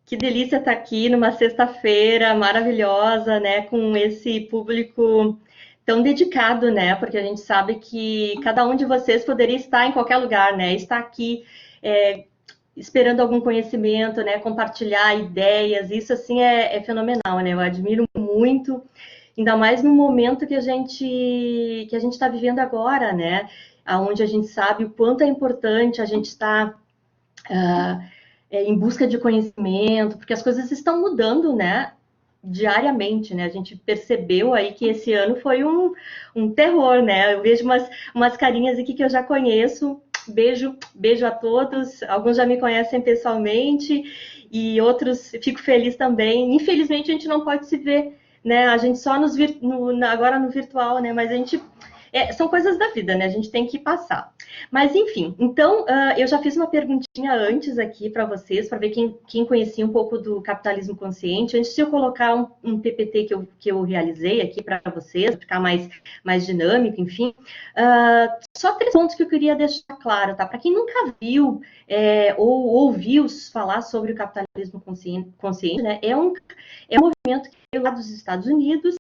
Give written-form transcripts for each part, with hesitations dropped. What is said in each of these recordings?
Que delícia estar aqui numa sexta-feira maravilhosa, né, com esse público tão dedicado, né, porque a gente sabe que cada um de vocês poderia estar em qualquer lugar, né, estar aqui esperando algum conhecimento, né, compartilhar ideias, isso assim é fenomenal, né, eu admiro muito, ainda mais no momento que a gente está vivendo agora, né, aonde a gente sabe o quanto é importante a gente estar em busca de conhecimento, porque as coisas estão mudando, né? Diariamente, né? A gente percebeu aí que esse ano foi um terror, né? Eu vejo umas carinhas aqui que eu já conheço. Beijo a todos. Alguns já me conhecem pessoalmente e outros fico feliz também. Infelizmente a gente não pode se ver, né? A gente só agora no virtual, né? Mas a gente são coisas da vida, né? A gente tem que passar. Mas, enfim, então, eu já fiz uma perguntinha antes aqui para vocês, para ver quem conhecia um pouco do capitalismo consciente. Antes de eu colocar um PPT que eu realizei aqui para vocês, para ficar mais dinâmico, enfim. Só 3 pontos que eu queria deixar claro, tá? Para quem nunca viu ou ouviu falar sobre o capitalismo consciente, né? É um movimento que veio lá dos Estados Unidos,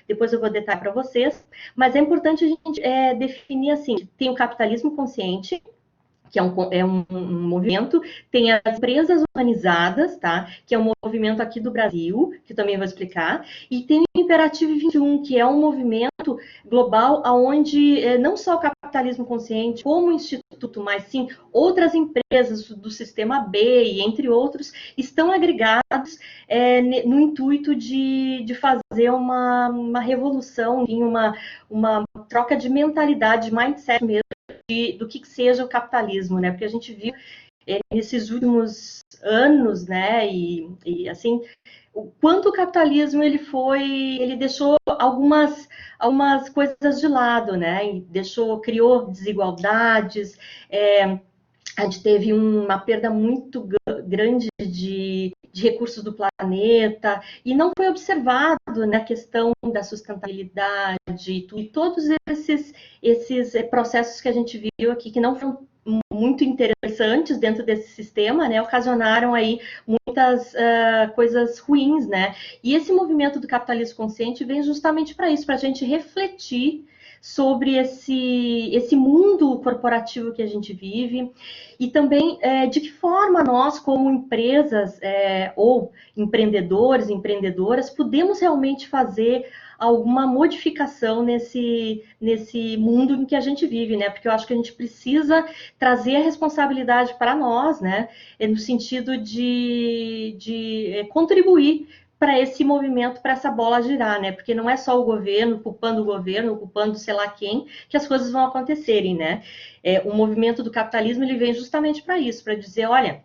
depois eu vou detalhar para vocês, mas é importante a gente definir assim, tem o capitalismo consciente, que é um movimento, tem as empresas organizadas, tá? Que é um movimento aqui do Brasil, que também vou explicar, e tem o Imperativo 21, que é um movimento global, onde não só o capitalismo consciente, como o Instituto, mas sim outras empresas do sistema B, e entre outros, estão agregados no intuito de fazer uma revolução, uma troca de mentalidade, mindset mesmo, do que seja o capitalismo, né? Porque a gente viu nesses últimos anos, né? E assim, o quanto o capitalismo ele deixou algumas coisas de lado, né? E criou desigualdades. A gente teve uma perda muito grande de recursos do planeta e não foi observado, né, a questão da sustentabilidade e todos esses processos que a gente viu aqui que não foram muito interessantes dentro desse sistema, né, ocasionaram aí muitas coisas ruins, né? E esse movimento do capitalismo consciente vem justamente para isso, para a gente refletir sobre esse mundo corporativo que a gente vive e também de que forma nós, como empresas ou empreendedores, empreendedoras, podemos realmente fazer alguma modificação nesse mundo em que a gente vive, né? Porque eu acho que a gente precisa trazer a responsabilidade para nós, né? No sentido de contribuir para esse movimento, para essa bola girar, né? Porque não é só o governo, culpando sei lá quem, que as coisas vão acontecerem, né? O movimento do capitalismo ele vem justamente para isso, para dizer, olha,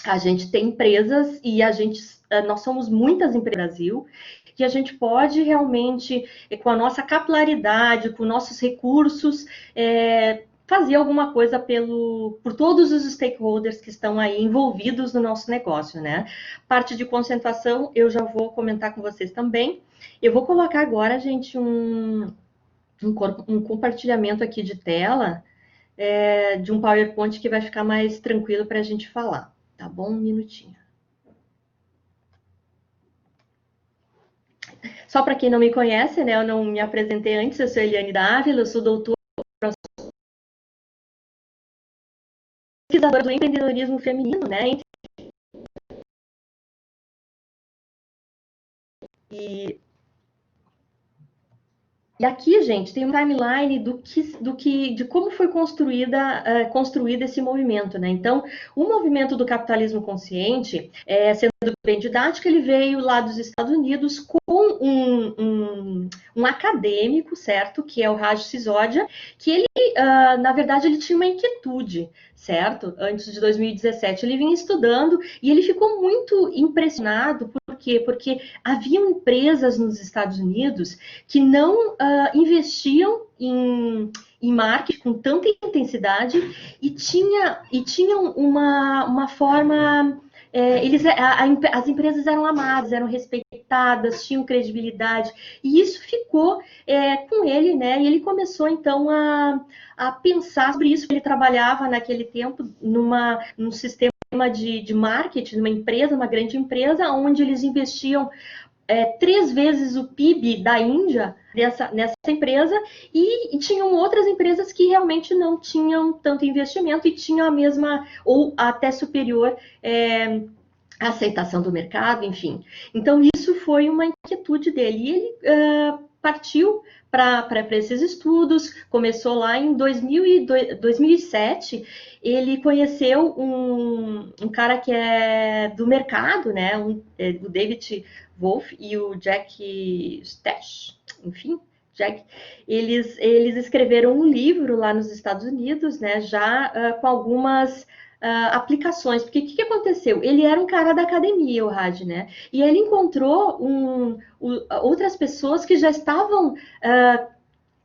a gente tem empresas e nós somos muitas empresas no Brasil que a gente pode realmente, com a nossa capilaridade, com nossos recursos, fazer alguma coisa por todos os stakeholders que estão aí envolvidos no nosso negócio, né? Parte de concentração eu já vou comentar com vocês também. Eu vou colocar agora, gente, um compartilhamento aqui de tela de um PowerPoint que vai ficar mais tranquilo para a gente falar. Tá bom? Um minutinho. Só para quem não me conhece, né? Eu não me apresentei antes, eu sou Eliane Dávila, eu sou doutora pesquisadora do empreendedorismo feminino, né? E aqui, gente, tem um timeline de como foi construído esse movimento, né? Então, o movimento do capitalismo consciente, sendo bem didático, ele veio lá dos Estados Unidos com um acadêmico, certo? Que é o Raj Sisodia, que ele, na verdade, ele tinha uma inquietude, certo? Antes de 2017, ele vinha estudando e ele ficou muito impressionado. Por quê? Porque haviam empresas nos Estados Unidos que não investiam em marketing com tanta intensidade e tinham uma forma. As empresas eram amadas, eram respeitadas, tinham credibilidade, e isso ficou com ele, né? E ele começou então a pensar sobre isso. Ele trabalhava naquele tempo num sistema de marketing, uma empresa, uma grande empresa, onde eles investiam 3 vezes o PIB da Índia nessa empresa, e tinham outras empresas que realmente não tinham tanto investimento e tinham a mesma ou até superior aceitação do mercado, enfim. Então, isso foi uma inquietude dele. E ele partiu para esses estudos, começou lá em 2007, ele conheceu um cara que é do mercado, né, o David Wolf e o Jack Stash, enfim, Jack, eles escreveram um livro lá nos Estados Unidos, né, já com algumas aplicações, porque o que aconteceu? Ele era um cara da academia, o Raj, né? E ele encontrou outras pessoas que já estavam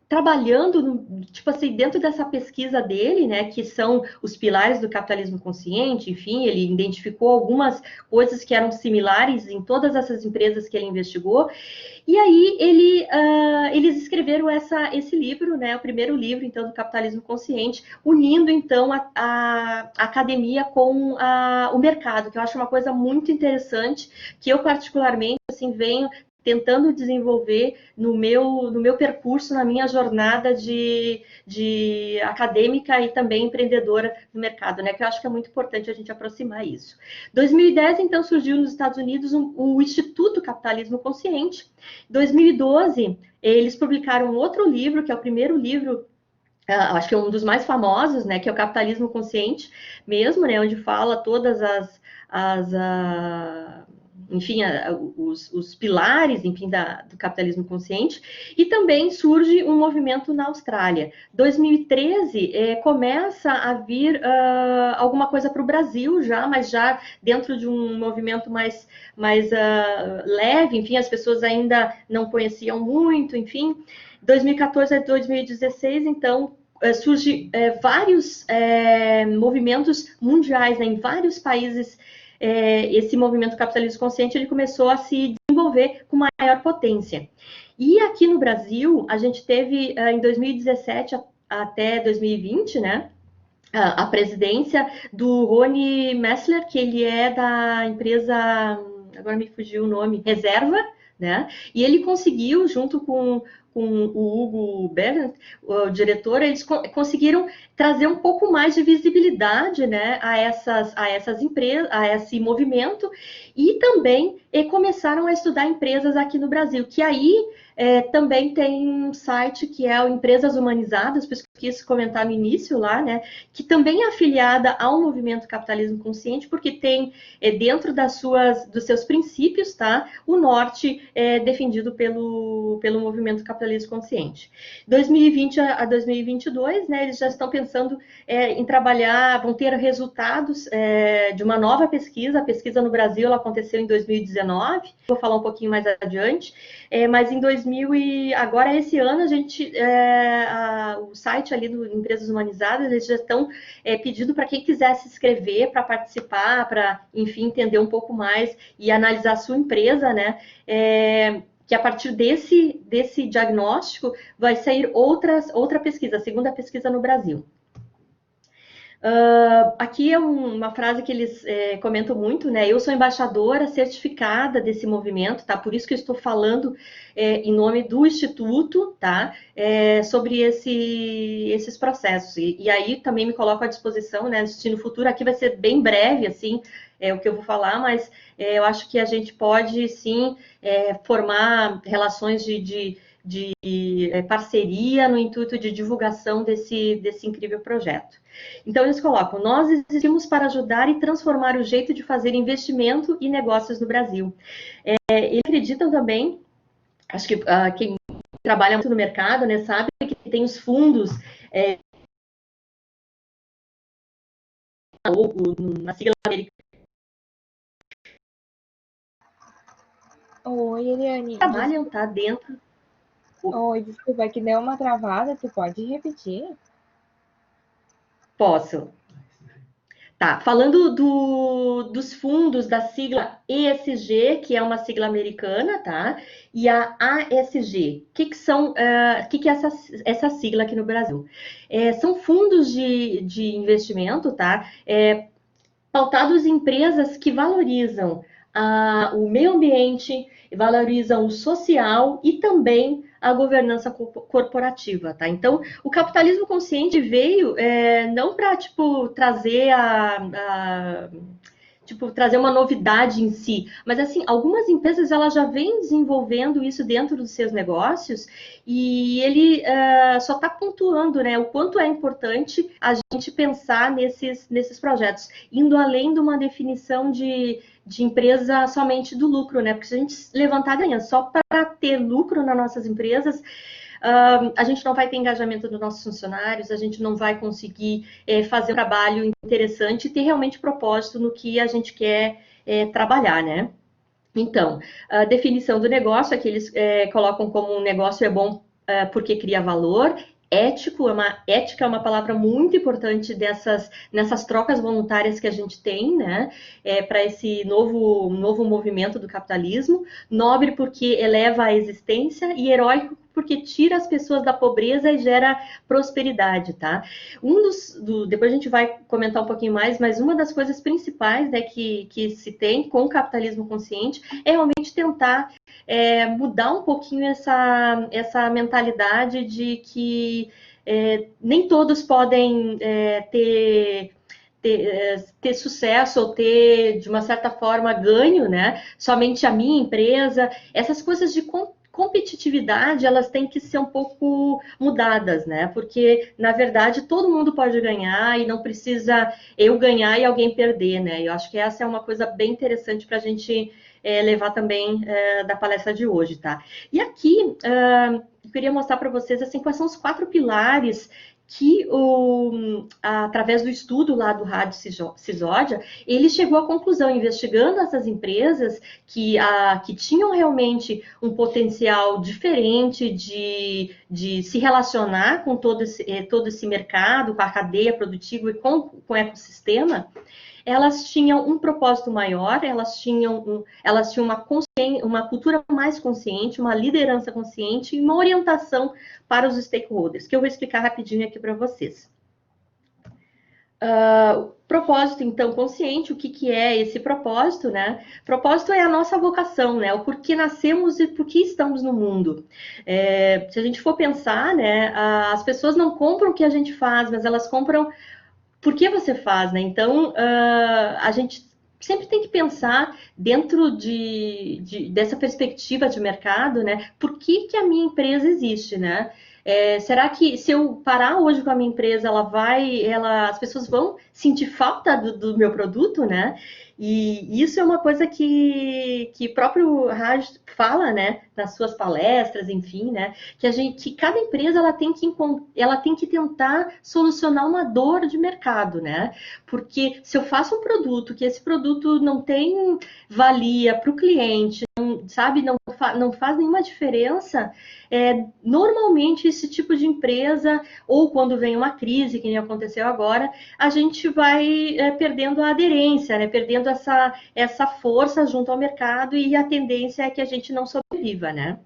trabalhando, tipo assim, dentro dessa pesquisa dele, né, que são os pilares do capitalismo consciente, enfim, ele identificou algumas coisas que eram similares em todas essas empresas que ele investigou, e aí eles escreveram esse livro, né, o primeiro livro, então, do capitalismo consciente, unindo, então, a academia com o mercado, que eu acho uma coisa muito interessante, que eu, particularmente, assim, venho tentando desenvolver no meu percurso, na minha jornada de acadêmica e também empreendedora no mercado, né? Que eu acho que é muito importante a gente aproximar isso. 2010, então, surgiu nos Estados Unidos o Instituto Capitalismo Consciente. 2012, eles publicaram outro livro, que é o primeiro livro, acho que é um dos mais famosos, né? Que é o Capitalismo Consciente mesmo, né? Onde fala todas enfim, os pilares, enfim, do capitalismo consciente, e também surge um movimento na Austrália. 2013 começa a vir alguma coisa para o Brasil já, mas já dentro de um movimento mais leve, enfim, as pessoas ainda não conheciam muito, enfim. 2014 a 2016, então, surge vários movimentos mundiais, né, em vários países. Esse movimento capitalismo consciente ele começou a se desenvolver com maior potência. E aqui no Brasil, a gente teve em 2017 até 2020, né, a presidência do Rony Messler, que ele é da empresa, agora me fugiu o nome, Reserva, né? E ele conseguiu, junto com o Hugo Berndt, o diretor, eles conseguiram trazer um pouco mais de visibilidade, né, a essas empresas, a esse movimento, e também começaram a estudar empresas aqui no Brasil, que aí também tem um site que é o Empresas Humanizadas, por isso que eu quis comentar no início lá, né, que também é afiliada ao movimento Capitalismo Consciente, porque tem dentro dos seus princípios, tá, o norte defendido pelo movimento Capitalismo Consciente. 2020 a 2022, né, eles já estão pensando em trabalhar, vão ter resultados de uma nova pesquisa. A pesquisa no Brasil ela aconteceu em 2019, vou falar um pouquinho mais adiante, mas em 2000 e agora esse ano a gente, o site ali do Empresas Humanizadas, eles já estão pedindo para quem quiser se inscrever, para participar, para, enfim, entender um pouco mais e analisar a sua empresa, né? Que a partir desse diagnóstico vai sair outra pesquisa, a segunda pesquisa no Brasil. Aqui é uma frase que eles comentam muito, né? Eu sou embaixadora certificada desse movimento, tá? Por isso que eu estou falando em nome do Instituto, tá? Sobre esses processos. E aí também me coloco à disposição, né? No futuro, aqui vai ser bem breve, assim, o que eu vou falar, mas eu acho que a gente pode, sim, formar relações de parceria no intuito de divulgação desse incrível projeto. Então, eles colocam, nós existimos para ajudar e transformar o jeito de fazer investimento e negócios no Brasil. Eles acreditam também, acho que quem trabalha muito no mercado, né, sabe que tem os fundos, na sigla americana. Oi, Eliane. Trabalham, tá, dentro. Oi, desculpa, que deu uma travada, tu pode repetir? Posso. Tá, falando dos fundos da sigla ESG, que é uma sigla americana, tá? E a ASG. O que é essa sigla aqui no Brasil? São fundos de investimento, tá? pautados em empresas que valorizam o meio ambiente, valorizam o social e também a governança corporativa, tá? Então, o capitalismo consciente veio não para, tipo, trazer trazer uma novidade em si. Mas, assim, algumas empresas elas já vêm desenvolvendo isso dentro dos seus negócios e ele só está pontuando, né, o quanto é importante a gente pensar nesses projetos, indo além de uma definição de empresa somente do lucro, né? Porque se a gente levantar ganha só para ter lucro nas nossas empresas, a gente não vai ter engajamento dos nossos funcionários, a gente não vai conseguir fazer um trabalho interessante e ter realmente propósito no que a gente quer trabalhar, né? Então, a definição do negócio, aqui eles colocam como um negócio é bom porque cria valor. Ética é uma palavra muito importante nessas trocas voluntárias que a gente tem, né, para esse novo movimento do capitalismo. Nobre porque eleva a existência e heróico porque tira as pessoas da pobreza e gera prosperidade, tá? Depois a gente vai comentar um pouquinho mais, mas uma das coisas principais, né, que se tem com o capitalismo consciente é realmente tentar mudar um pouquinho essa mentalidade de que nem todos podem ter sucesso ou ter, de uma certa forma, ganho, né? Somente a minha empresa. Essas coisas de competitividade, elas têm que ser um pouco mudadas, né? Porque, na verdade, todo mundo pode ganhar e não precisa eu ganhar e alguém perder, né? Eu acho que essa é uma coisa bem interessante para a gente levar também da palestra de hoje, tá? E aqui, eu queria mostrar para vocês, assim, quais são os 4 pilares que, através do estudo lá do Rádio Cisódia, ele chegou à conclusão, investigando essas empresas que tinham realmente um potencial diferente de se relacionar com todo esse mercado, com a cadeia produtiva e com o ecossistema. Elas tinham um propósito maior, elas tinham uma cultura mais consciente, uma liderança consciente e uma orientação para os stakeholders, que eu vou explicar rapidinho aqui para vocês. Propósito, então, consciente, o que é esse propósito, né? Propósito é a nossa vocação, né? O porquê nascemos e por que estamos no mundo. Se a gente for pensar, né, as pessoas não compram o que a gente faz, mas elas compram por que você faz, né? Então, a gente sempre tem que pensar dentro dessa perspectiva de mercado, né? Por que a minha empresa existe, né? Será que se eu parar hoje com a minha empresa, as pessoas vão sentir falta do meu produto, né? E isso é uma coisa que próprio Raj fala, né, nas suas palestras, enfim, né, que cada empresa ela tem que tentar solucionar uma dor de mercado, né? Porque se eu faço um produto que esse produto não tem valia para o cliente, sabe, não faz nenhuma diferença, normalmente esse tipo de empresa, ou quando vem uma crise, que nem aconteceu agora, a gente vai perdendo a aderência, né? Perdendo essa força junto ao mercado e a tendência é que a gente não sobreviva, né?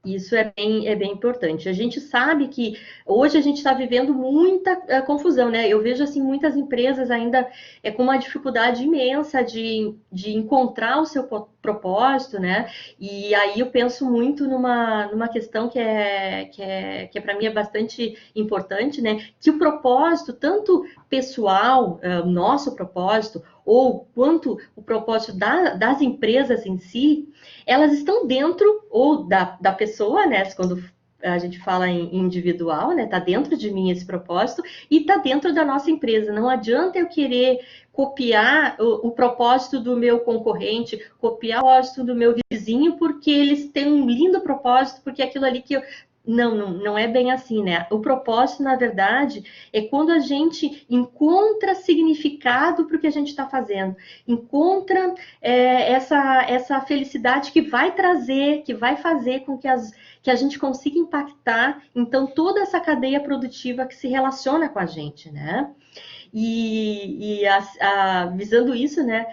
Isso é bem importante. A gente sabe que hoje a gente está vivendo muita confusão, né? Eu vejo assim muitas empresas ainda com uma dificuldade imensa de encontrar o seu propósito, né? E aí eu penso muito numa questão que para mim é bastante importante, né? Que o propósito, tanto pessoal, o nosso propósito, ou quanto o propósito das empresas em si, elas estão dentro ou da pessoa, né? Quando a gente fala em individual, né? Tá dentro de mim esse propósito e tá dentro da nossa empresa. Não adianta eu querer copiar o propósito do meu concorrente, copiar o propósito do meu vizinho, porque eles têm um lindo propósito, porque aquilo ali que eu. Não é bem assim, né? O propósito, na verdade, é quando a gente encontra significado para o que a gente está fazendo, encontra essa felicidade que vai trazer, que vai fazer com que a gente consiga impactar, então, toda essa cadeia produtiva que se relaciona com a gente, né? Visando isso, né?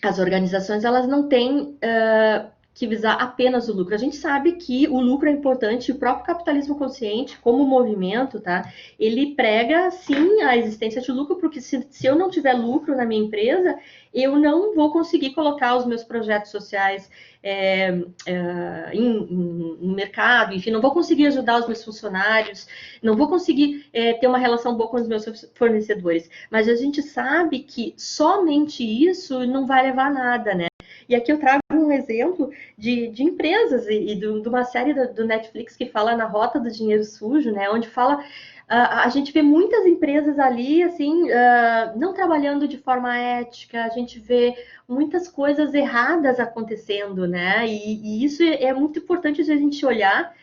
As organizações, elas não têm que visar apenas o lucro. A gente sabe que o lucro é importante, o próprio capitalismo consciente, como movimento, tá? Ele prega, sim, a existência de lucro, porque se eu não tiver lucro na minha empresa, eu não vou conseguir colocar os meus projetos sociais no mercado, enfim, não vou conseguir ajudar os meus funcionários, não vou conseguir ter uma relação boa com os meus fornecedores. Mas a gente sabe que somente isso não vai levar a nada, né? E aqui eu trago um exemplo de empresas e de uma série do Netflix que fala na Rota do Dinheiro Sujo, né? Onde fala a gente vê muitas empresas ali, assim, não trabalhando de forma ética, a gente vê muitas coisas erradas acontecendo, né? E isso é muito importante a gente olhar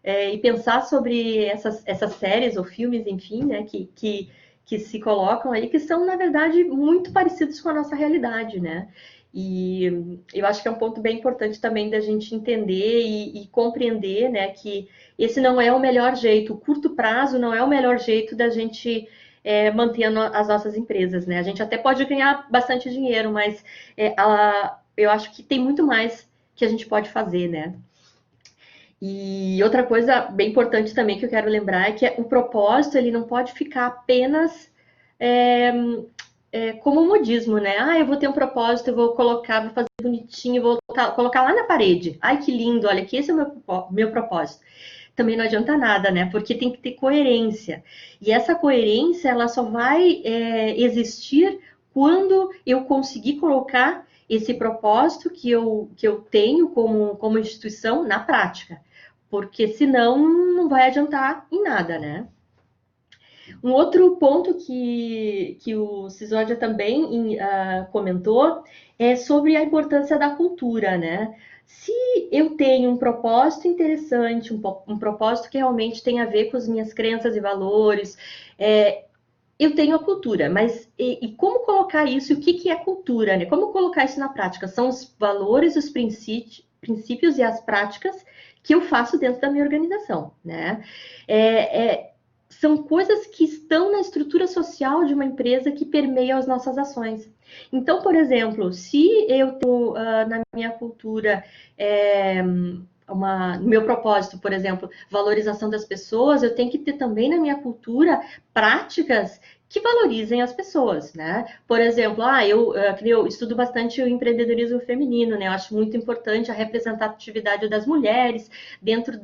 e pensar sobre essas séries ou filmes, enfim, né? Que se colocam aí, que são, na verdade, muito parecidos com a nossa realidade, né? E eu acho que é um ponto bem importante também da gente entender e compreender, né, que esse não é o melhor jeito, o curto prazo não é o melhor jeito da gente manter as nossas empresas, né? A gente até pode ganhar bastante dinheiro, mas eu acho que tem muito mais que a gente pode fazer, né? E outra coisa bem importante também que eu quero lembrar é que o propósito ele não pode ficar apenas como um modismo, né? Ah, eu vou ter um propósito, eu vou colocar, vou fazer bonitinho, vou colocar lá na parede. Ai, que lindo, olha que esse é o meu propósito. Também não adianta nada, né? Porque tem que ter coerência. E essa coerência, ela só vai existir quando eu conseguir colocar esse propósito que eu tenho como instituição na prática. Porque senão não vai adiantar em nada, né? Um outro ponto que o Cisódia também comentou é sobre a importância da cultura, né? Se eu tenho um propósito interessante, um propósito que realmente tem a ver com as minhas crenças e valores, eu tenho a cultura, mas e como colocar isso? E o que é cultura, né? Como colocar isso na prática? São os valores, os princípios e as práticas que eu faço dentro da minha organização, né? São coisas que estão na estrutura social de uma empresa que permeiam as nossas ações. Então, por exemplo, se eu tenho na minha cultura no meu propósito, por exemplo, valorização das pessoas, eu tenho que ter também na minha cultura práticas que valorizem as pessoas, né? Por exemplo, eu estudo bastante o empreendedorismo feminino, né? Eu acho muito importante a representatividade das mulheres dentro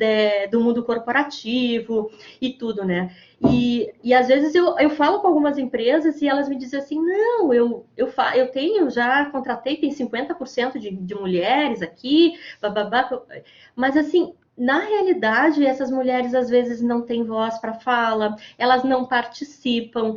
do mundo corporativo e tudo, né? E às vezes eu falo com algumas empresas e elas me dizem assim, não, eu contratei, tem 50% de mulheres aqui, bababá, mas assim, na realidade, essas mulheres às vezes não têm voz para fala, elas não participam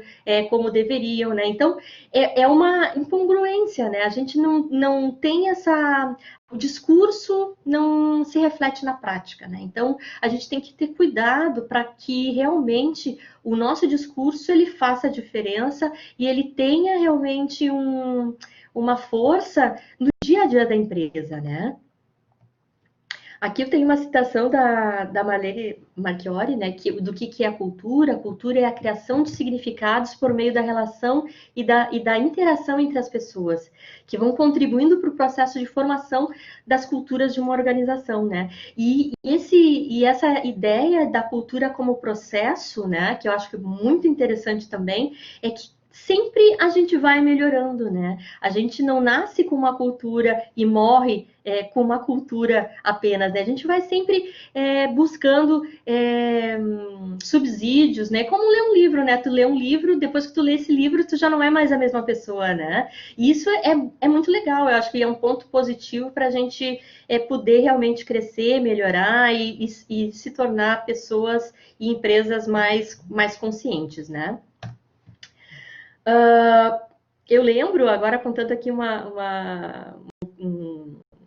como deveriam, né? Então, é uma incongruência, né? A gente não tem essa... O discurso não se reflete na prática, né? Então, a gente tem que ter cuidado para que realmente o nosso discurso ele faça a diferença e ele tenha realmente uma força no dia a dia da empresa, né? Aqui eu tenho uma citação da Marlene Marchiori, né, do que é a cultura. A cultura é a criação de significados por meio da relação e da interação entre as pessoas, que vão contribuindo para o processo de formação das culturas de uma organização, né? E essa ideia da cultura como processo, né, que eu acho que é muito interessante também, é que sempre a gente vai melhorando, né? A gente não nasce com uma cultura e morre com uma cultura apenas, né? A gente vai sempre buscando subsídios, né? Como ler um livro, né? Tu lê um livro, depois que tu lê esse livro, tu já não é mais a mesma pessoa, né? E isso é muito legal, eu acho que é um ponto positivo para a gente poder realmente crescer, melhorar e se tornar pessoas e empresas mais conscientes, né? Eu lembro, agora contando aqui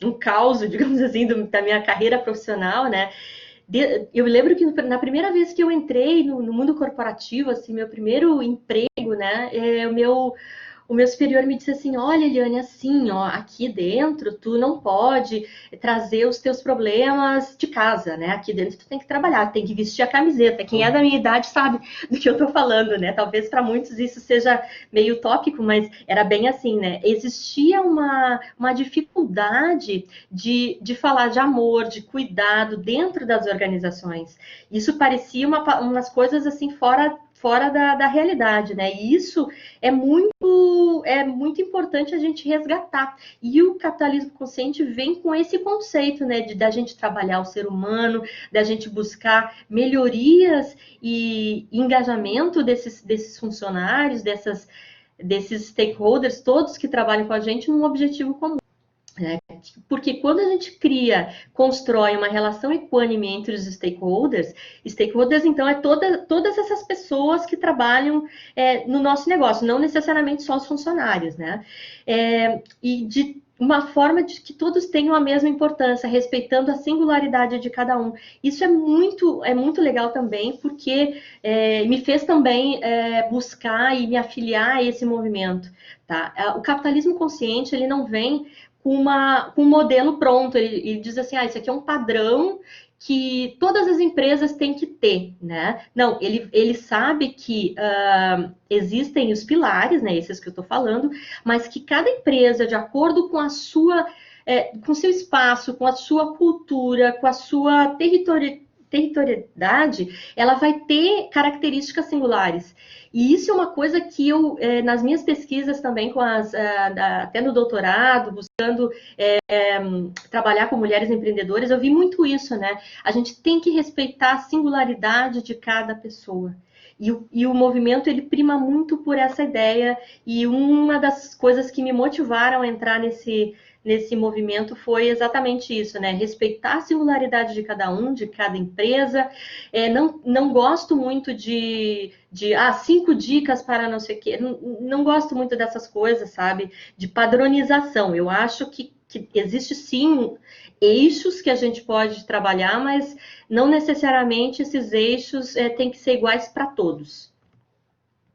um caos, digamos assim, da minha carreira profissional, né? Eu lembro que na primeira vez que eu entrei no mundo corporativo, assim, meu primeiro emprego, né? o meu superior me disse assim, olha, Eliane, assim, ó, aqui dentro tu não pode trazer os teus problemas de casa, né? Aqui dentro tu tem que trabalhar, tem que vestir a camiseta. Quem é da minha idade sabe do que eu tô falando, né? Talvez para muitos isso seja meio utópico, mas era bem assim, né? Existia uma dificuldade de falar de amor, de cuidado dentro das organizações. Isso parecia umas coisas assim fora da realidade, né? E isso é muito importante a gente resgatar. E o capitalismo consciente vem com esse conceito, né, da gente trabalhar o ser humano, da gente buscar melhorias e engajamento desses funcionários, desses stakeholders, todos que trabalham com a gente, num objetivo comum. Né? Porque quando a gente constrói uma relação equânime entre os stakeholders então todas essas pessoas que trabalham no nosso negócio, não necessariamente só os funcionários, né? E de uma forma de que todos tenham a mesma importância, respeitando a singularidade de cada um. Isso é muito legal também, porque me fez também buscar e me afiliar a esse movimento. Tá? O capitalismo consciente, ele não vem com um modelo pronto. Ele diz assim, isso aqui é um padrão que todas as empresas têm que ter, né? Não, ele sabe que existem os pilares, né? Esses que eu estou falando, mas que cada empresa, de acordo com a sua, com seu espaço, com a sua cultura, com a sua territorialidade, ela vai ter características singulares. E isso é uma coisa que eu, nas minhas pesquisas também, até no doutorado, buscando trabalhar com mulheres empreendedoras, eu vi muito isso, né? A gente tem que respeitar a singularidade de cada pessoa. E o movimento, ele prima muito por essa ideia, e uma das coisas que me motivaram a entrar nesse movimento foi exatamente isso, né? Respeitar a singularidade de cada um, de cada empresa. Não gosto muito de 5 dicas para não sei o quê. Não gosto muito dessas coisas, sabe? De padronização. Eu acho que existe sim eixos que a gente pode trabalhar, mas não necessariamente esses eixos têm que ser iguais para todos.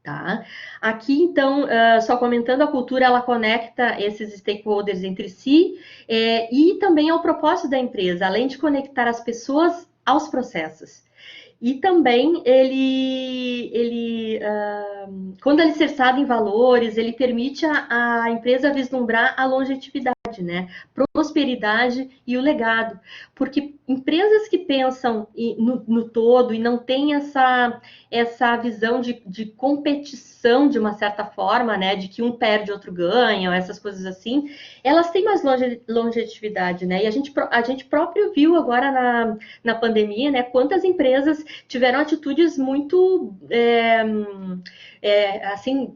Tá? Aqui, então, só comentando, a cultura ela conecta esses stakeholders entre si e também ao propósito da empresa, além de conectar as pessoas aos processos. E também quando é alicerçado em valores, ele permite a empresa vislumbrar a longevidade, né? Prosperidade e o legado. Porque empresas que pensam no todo e não têm essa visão de competição de uma certa forma, né? De que um perde, outro ganha, ou essas coisas assim, elas têm mais longevidade, né? E a gente próprio viu agora na pandemia, né? Quantas empresas tiveram atitudes muito assim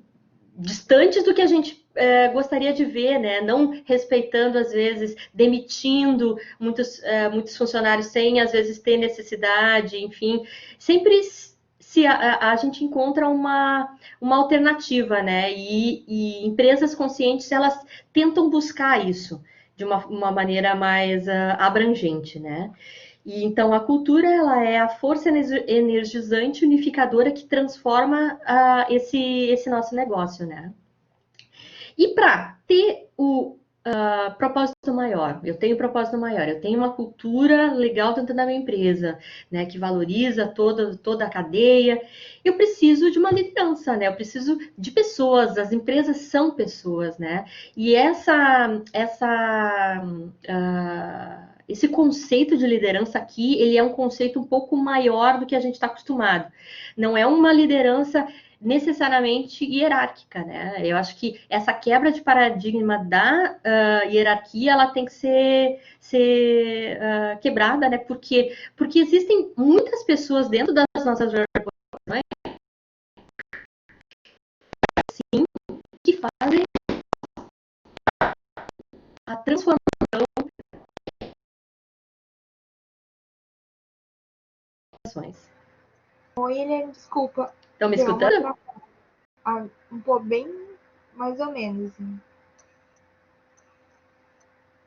distantes do que a gente gostaria de ver, né? Não respeitando, às vezes, demitindo muitos funcionários sem, às vezes, ter necessidade, enfim. Sempre se a gente encontra uma alternativa, né? E empresas conscientes, elas tentam buscar isso de uma maneira mais abrangente, né? E então a cultura ela é a força energizante unificadora que transforma esse nosso negócio, né? E para ter o propósito maior, eu tenho propósito maior, eu tenho uma cultura legal dentro da minha empresa, né, que valoriza toda a cadeia, eu preciso de uma liderança, né, eu preciso de pessoas, as empresas são pessoas, né, e esse conceito de liderança aqui, ele é um conceito um pouco maior do que a gente está acostumado. Não é uma liderança necessariamente hierárquica, né? Eu acho que essa quebra de paradigma da hierarquia, ela tem que ser quebrada, né? Porque existem muitas pessoas dentro das nossas organizações, sim, que fazem a transformação. Oi, Helene, desculpa. Estão me escutando? Um pouco bem, mais ou menos. Assim.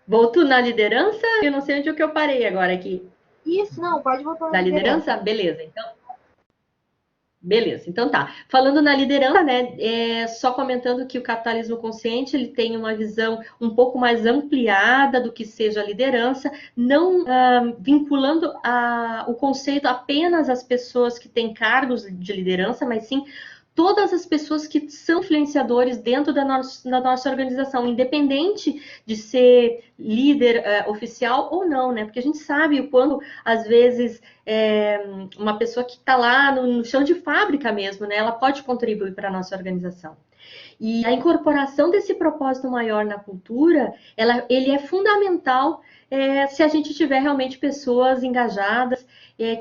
Volto na liderança? Eu não sei onde é que eu parei agora aqui. Isso, não, pode voltar na Da liderança? liderança. Beleza, então. Beleza, então tá. Falando na liderança, né, só comentando que o capitalismo consciente ele tem uma visão um pouco mais ampliada do que seja a liderança, não vinculando o conceito apenas às pessoas que têm cargos de liderança, mas sim todas as pessoas que são influenciadores dentro da nossa organização, independente de ser líder oficial ou não, né? Porque a gente sabe o quanto, às vezes, uma pessoa que está lá no chão de fábrica mesmo, né? Ela pode contribuir para a nossa organização. E a incorporação desse propósito maior na cultura, ele é fundamental se a gente tiver realmente pessoas engajadas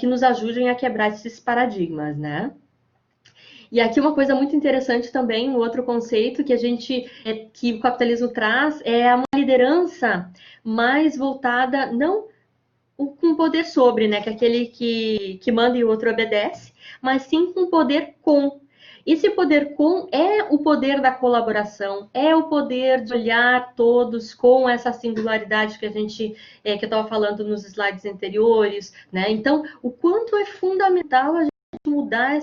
que nos ajudem a quebrar esses paradigmas, né? E aqui uma coisa muito interessante também, um outro conceito que o capitalismo traz é uma liderança mais voltada, não com poder sobre, né, que é aquele que manda e o outro obedece, mas sim com poder com. Esse poder com é o poder da colaboração, é o poder de olhar todos com essa singularidade que que eu estava falando nos slides anteriores, né? Então, o quanto é fundamental a gente mudar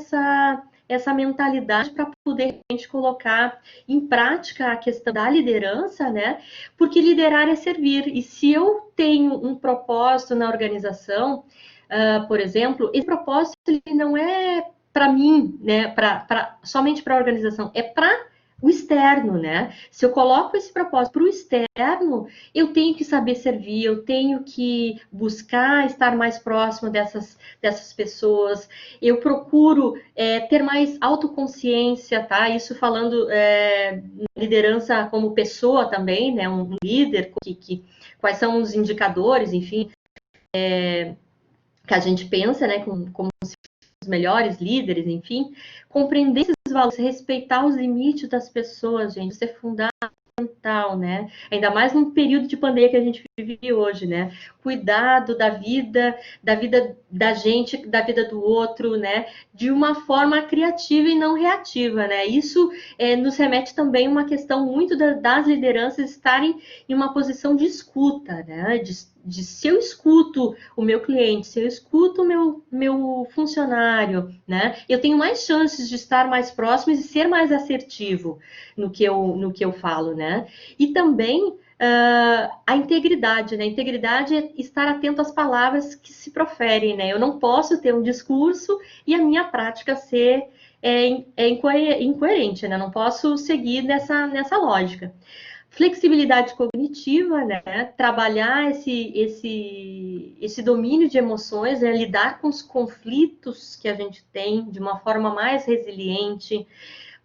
essa mentalidade para poder realmente colocar em prática a questão da liderança, né? Porque liderar é servir. E se eu tenho um propósito na organização, por exemplo, esse propósito ele não é para mim, né? Somente para a organização, é para o externo, né? Se eu coloco esse propósito para o externo, eu tenho que saber servir, eu tenho que buscar estar mais próximo dessas pessoas, eu procuro ter mais autoconsciência, tá? Isso falando liderança como pessoa também, né? Um líder, quais são os indicadores, enfim, que a gente pensa, né? Como os melhores líderes, enfim, compreender esses valores, respeitar os limites das pessoas, gente, isso é fundamental, né? Ainda mais num período de pandemia que a gente vive hoje, né? Cuidado da vida da gente, da vida do outro, né? De uma forma criativa e não reativa, né? Isso nos remete também a uma questão muito das lideranças estarem em uma posição de escuta, né? De se eu escuto o meu cliente, se eu escuto o meu funcionário, né? Eu tenho mais chances de estar mais próximo e ser mais assertivo no que eu falo, né? E também a integridade, né? Integridade é estar atento às palavras que se proferem, né? Eu não posso ter um discurso e a minha prática ser incoerente, né? Não posso seguir nessa lógica. Flexibilidade cognitiva, né? Trabalhar esse domínio de emoções, né? Lidar com os conflitos que a gente tem de uma forma mais resiliente.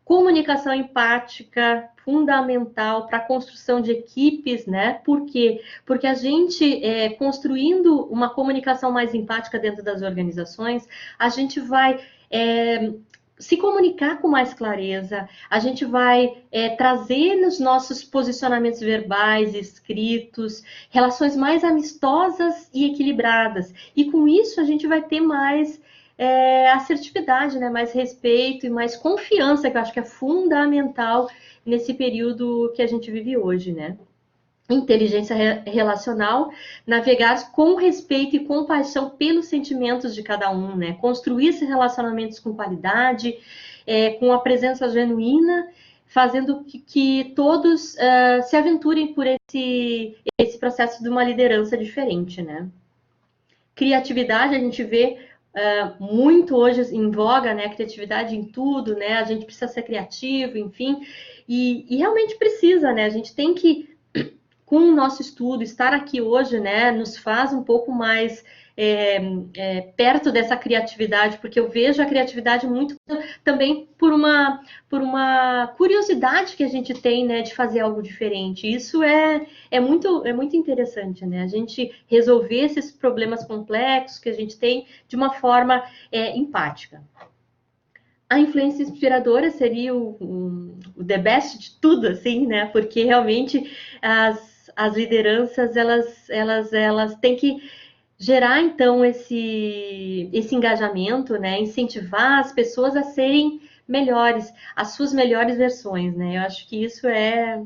Comunicação empática, fundamental para a construção de equipes, né? Por quê? Porque a gente, construindo uma comunicação mais empática dentro das organizações, a gente vai se comunicar com mais clareza, a gente vai trazer nos nossos posicionamentos verbais, escritos, relações mais amistosas e equilibradas. E com isso a gente vai ter mais assertividade, né? Mais respeito e mais confiança, que eu acho que é fundamental nesse período que a gente vive hoje, né? Inteligência relacional, navegar com respeito e compaixão pelos sentimentos de cada um, né? Construir esses relacionamentos com qualidade, com a presença genuína, fazendo que todos se aventurem por esse processo de uma liderança diferente, né? Criatividade, a gente vê muito hoje em voga, né? Criatividade em tudo, né? A gente precisa ser criativo, enfim, e realmente precisa, né? A gente tem que, com o nosso estudo, estar aqui hoje, né, nos faz um pouco mais perto dessa criatividade, porque eu vejo a criatividade muito também por uma curiosidade que a gente tem, né, de fazer algo diferente. Isso é muito interessante, né, a gente resolver esses problemas complexos que a gente tem de uma forma empática. A influência inspiradora seria o the best de tudo, assim, né? Porque realmente as lideranças elas têm que gerar então esse engajamento, né? Incentivar as pessoas a serem melhores, as suas melhores versões, né? Eu acho que isso é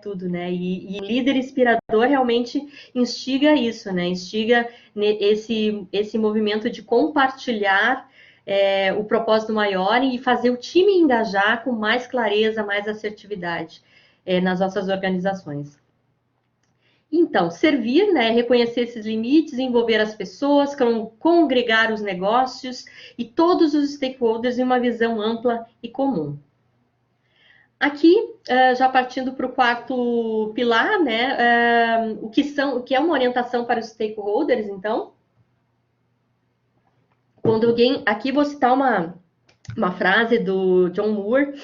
tudo, né? E o líder inspirador realmente instiga isso, né? Instiga esse movimento de compartilhar o propósito maior e fazer o time engajar com mais clareza, mais assertividade nas nossas organizações. Então, servir, né, reconhecer esses limites, envolver as pessoas, congregar os negócios e todos os stakeholders em uma visão ampla e comum. Aqui, já partindo para o quarto pilar, né, o que é uma orientação para os stakeholders, então, quando alguém, aqui vou citar uma frase do John Moore,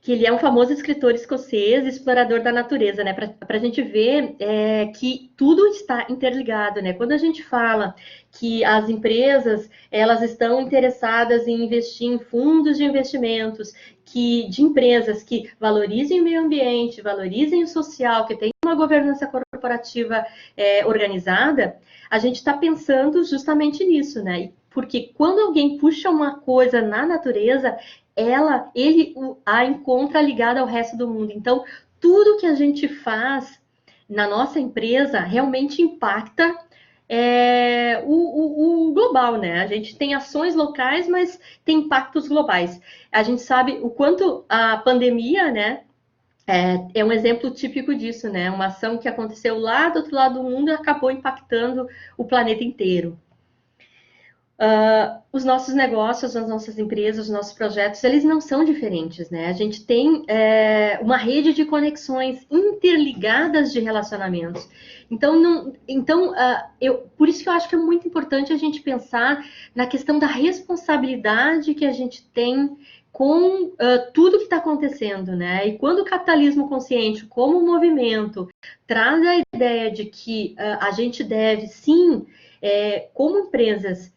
que ele é um famoso escritor escocês, explorador da natureza, né? Para a gente ver que tudo está interligado, né? Quando a gente fala que as empresas elas estão interessadas em investir em fundos de investimentos, de empresas que valorizem o meio ambiente, valorizem o social, que tenham uma governança corporativa organizada, a gente está pensando justamente nisso, né? Porque quando alguém puxa uma coisa na natureza, ele a encontra ligada ao resto do mundo. Então, tudo que a gente faz na nossa empresa realmente impacta o global, né? A gente tem ações locais, mas tem impactos globais. A gente sabe o quanto a pandemia, né? É um exemplo típico disso, né? Uma ação que aconteceu lá do outro lado do mundo e acabou impactando o planeta inteiro. Os nossos negócios, as nossas empresas, os nossos projetos, eles não são diferentes, né? A gente tem uma rede de conexões interligadas de relacionamentos. Por isso que eu acho que é muito importante a gente pensar na questão da responsabilidade que a gente tem com tudo que está acontecendo, né? E quando o capitalismo consciente, como movimento, traz a ideia de que a gente deve, sim, como empresas,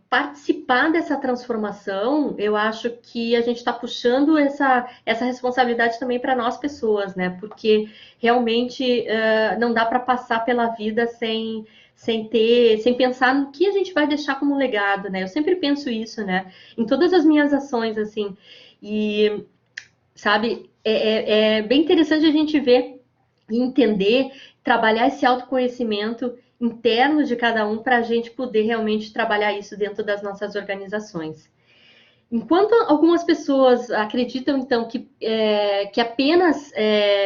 participar dessa transformação, eu acho que a gente está puxando essa responsabilidade também para nós pessoas, né? Porque realmente não dá para passar pela vida sem pensar no que a gente vai deixar como legado, né? Eu sempre penso isso, né? Em todas as minhas ações, assim. E, sabe, é bem interessante a gente ver e entender, trabalhar esse autoconhecimento interno de cada um para a gente poder realmente trabalhar isso dentro das nossas organizações. Enquanto algumas pessoas acreditam, então, que apenas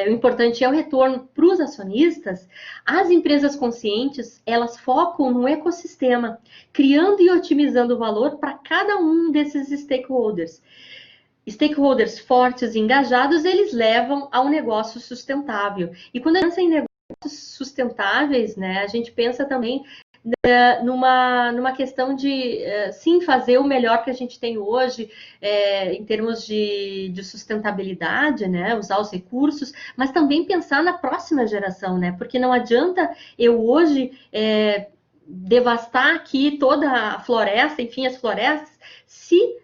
o importante é o retorno para os acionistas, as empresas conscientes, elas focam no ecossistema, criando e otimizando o valor para cada um desses stakeholders. Stakeholders fortes e engajados, eles levam a um negócio sustentável. E quando a gente pensa em negócios sustentáveis, né, a gente pensa também numa questão de, sim, fazer o melhor que a gente tem hoje em termos de sustentabilidade, né, usar os recursos, mas também pensar na próxima geração, né, porque não adianta eu hoje devastar aqui toda a floresta, enfim, as florestas, se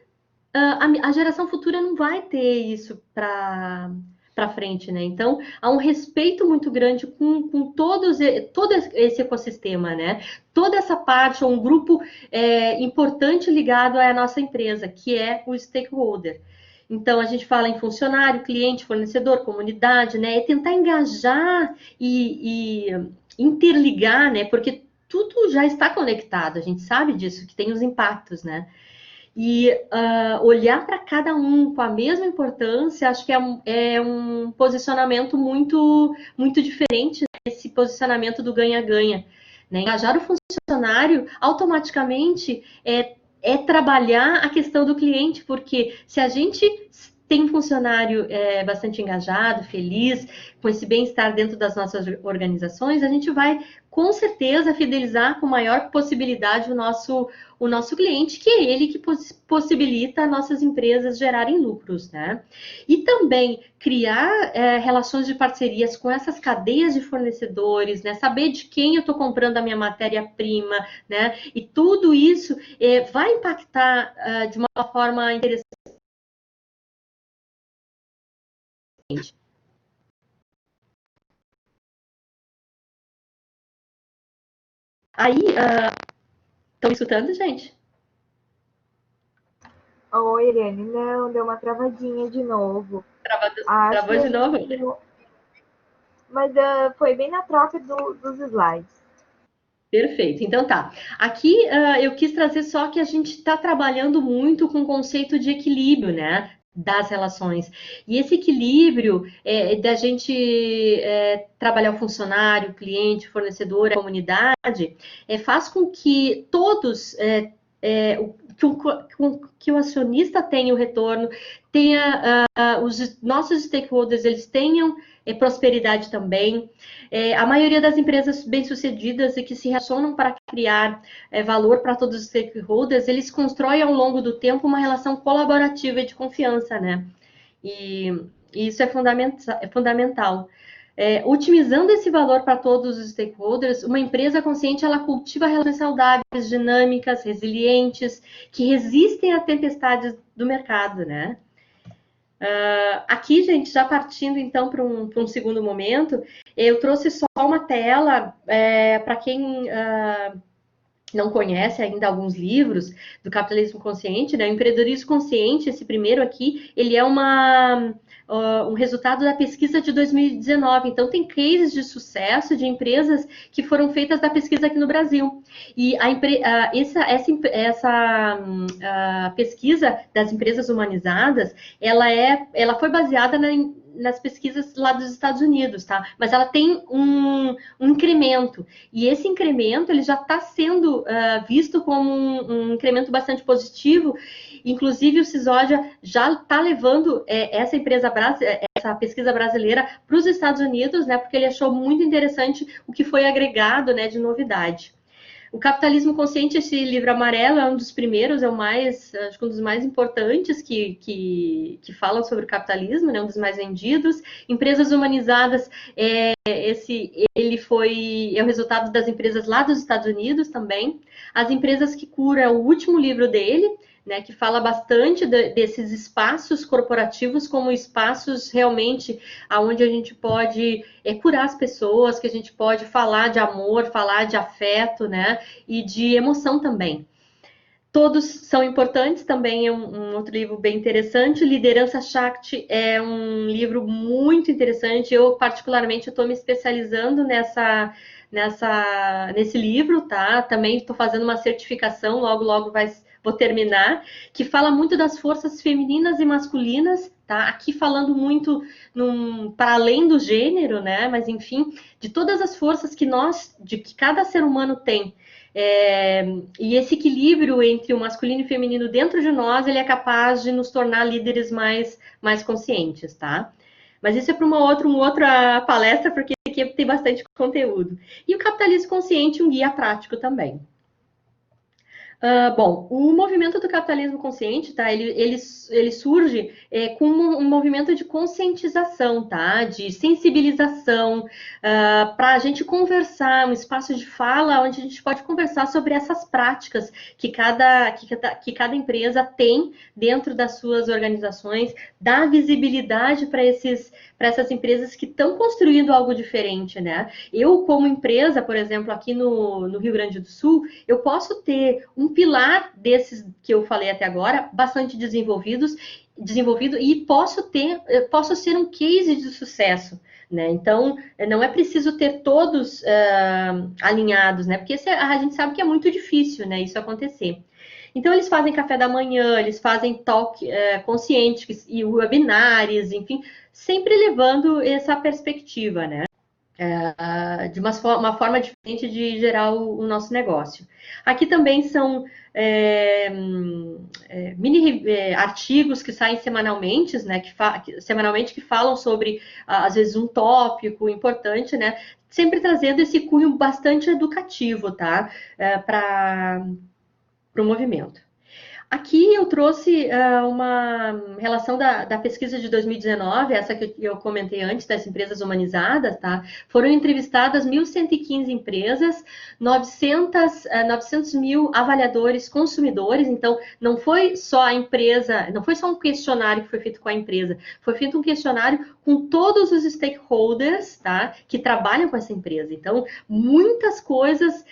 a geração futura não vai ter isso para frente, né? Então, há um respeito muito grande com todo esse ecossistema, né? Toda essa parte, um grupo importante ligado à nossa empresa, que é o stakeholder. Então, a gente fala em funcionário, cliente, fornecedor, comunidade, né? É tentar engajar e interligar, né? Porque tudo já está conectado, a gente sabe disso, que tem os impactos, né? E olhar para cada um com a mesma importância, acho que é um posicionamento muito, muito diferente desse posicionamento do ganha-ganha. Né? Engajar o funcionário automaticamente trabalhar a questão do cliente, porque se a gente tem um funcionário bastante engajado, feliz, com esse bem-estar dentro das nossas organizações, a gente vai com certeza fidelizar com maior possibilidade o nosso cliente, que é ele que possibilita nossas empresas gerarem lucros, né? E também criar relações de parcerias com essas cadeias de fornecedores, né? Saber de quem eu estou comprando a minha matéria-prima, né? E tudo isso vai impactar de uma forma interessante. Aí, estão me escutando, gente? Oi, Irene. Não, deu uma travadinha de novo. Acho que Travou a de novo? gente. Mas foi bem na troca dos slides. Perfeito. Então tá. Aqui eu quis trazer só que a gente está trabalhando muito com o conceito de equilíbrio, né? Das relações. E esse equilíbrio da gente trabalhar o funcionário, o cliente, o fornecedor, a comunidade, faz com que todos, que o acionista tenha o retorno, tenha os nossos stakeholders, eles tenham prosperidade também. A maioria das empresas bem-sucedidas e que se relacionam para criar valor para todos os stakeholders, eles constroem ao longo do tempo uma relação colaborativa e de confiança, né? E isso é fundamental. Otimizando esse valor para todos os stakeholders, uma empresa consciente ela cultiva relações saudáveis, dinâmicas, resilientes, que resistem a tempestades do mercado, né? Aqui, gente, já partindo então para um segundo momento, eu trouxe só uma tela para quem não conhece ainda alguns livros do capitalismo consciente, né? O empreendedorismo consciente, esse primeiro aqui, ele é um resultado da pesquisa de 2019. Então, tem cases de sucesso de empresas que foram feitas da pesquisa aqui no Brasil. E essa pesquisa das empresas humanizadas, ela foi baseada nas pesquisas lá dos Estados Unidos, tá? Mas ela tem um incremento. E esse incremento, ele já está sendo visto como um incremento bastante positivo. Inclusive, o Cisoja já está levando essa pesquisa brasileira para os Estados Unidos, né? Porque ele achou muito interessante o que foi agregado, né, de novidade. O Capitalismo Consciente, esse livro amarelo, é um dos primeiros, acho que um dos mais importantes que falam sobre o capitalismo, né, um dos mais vendidos. Empresas Humanizadas, ele é o resultado das empresas lá dos Estados Unidos também. As Empresas que Curam é o último livro dele, né, que fala bastante desses espaços corporativos como espaços realmente onde a gente pode curar as pessoas, que a gente pode falar de amor, falar de afeto, né, e de emoção também. Todos são importantes, também é um outro livro bem interessante. Liderança Shakti é um livro muito interessante. Eu, particularmente, estou me especializando nesse livro, tá? Também estou fazendo uma certificação, logo vou terminar, que fala muito das forças femininas e masculinas, tá? Aqui falando muito para além do gênero, né? Mas enfim, de todas as forças que cada ser humano tem. E esse equilíbrio entre o masculino e o feminino dentro de nós, ele é capaz de nos tornar líderes mais conscientes, tá? Mas isso é para uma outra palestra, porque aqui tem bastante conteúdo. E o Capitalismo Consciente, um guia prático também. Bom, o movimento do capitalismo consciente, tá? Ele surge como um movimento de conscientização, tá? De sensibilização, para a gente conversar, um espaço de fala onde a gente pode conversar sobre essas práticas que cada empresa tem dentro das suas organizações, dar visibilidade para essas empresas que estão construindo algo diferente, né? Eu, como empresa, por exemplo, aqui no Rio Grande do Sul, eu posso ter um pilar desses que eu falei até agora, bastante desenvolvido, e posso ser um case de sucesso, né? Então, não é preciso ter todos alinhados, né? Porque a gente sabe que é muito difícil, né, isso acontecer. Então, eles fazem café da manhã, eles fazem talk consciente e webinários, enfim, sempre levando essa perspectiva, né? De uma forma diferente de gerar o nosso negócio. Aqui também são mini artigos que saem semanalmente, né, que falam sobre, às vezes, um tópico importante, né, sempre trazendo esse cunho bastante educativo, tá, para o movimento. Aqui eu trouxe uma relação da pesquisa de 2019, essa que eu comentei antes, das empresas humanizadas, tá? Foram entrevistadas 1.115 empresas, 900 mil avaliadores consumidores, então não foi só a empresa, não foi só um questionário que foi feito com a empresa, foi feito um questionário com todos os stakeholders, tá? Que trabalham com essa empresa. Então, muitas coisas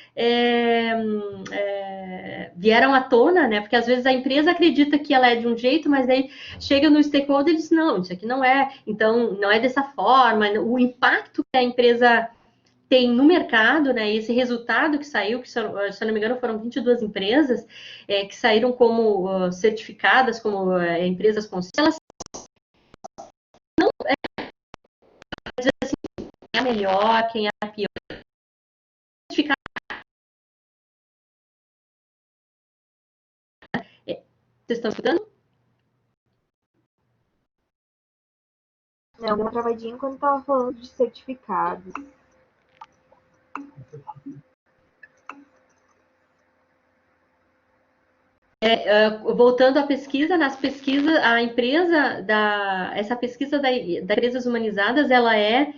vieram à tona, né? Porque às vezes a empresa acredita que ela é de um jeito, mas daí chega no stakeholder e diz, não, isso aqui não é, então não é dessa forma, o impacto que a empresa tem no mercado, né, esse resultado que saiu, que se eu não me engano foram 22 empresas que saíram como certificadas, como empresas conscientes, elas não dizer assim, quem é a melhor, quem é a pior. Vocês estão escutando? Não, deu uma travadinha quando tava falando de certificados. Voltando à pesquisa, nas pesquisas, essa pesquisa da empresas humanizadas, ela é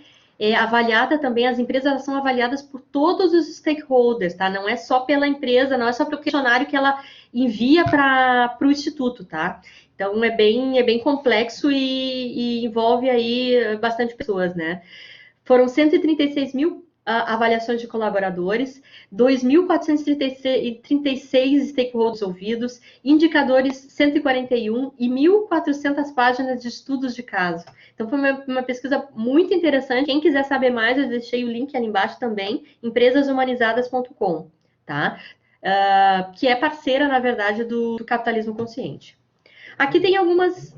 avaliada também, as empresas são avaliadas por todos os stakeholders, tá? Não é só pela empresa, não é só pelo questionário que ela envia para o instituto, tá? Então é bem complexo e envolve aí bastante pessoas, né? Foram 136 mil avaliações de colaboradores, 2.436 stakeholders ouvidos, indicadores 141 e 1.400 páginas de estudos de caso. Então, foi uma pesquisa muito interessante. Quem quiser saber mais, eu deixei o link ali embaixo também, empresashumanizadas.com, tá? Que é parceira, na verdade, do Capitalismo Consciente. Aqui tem algumas...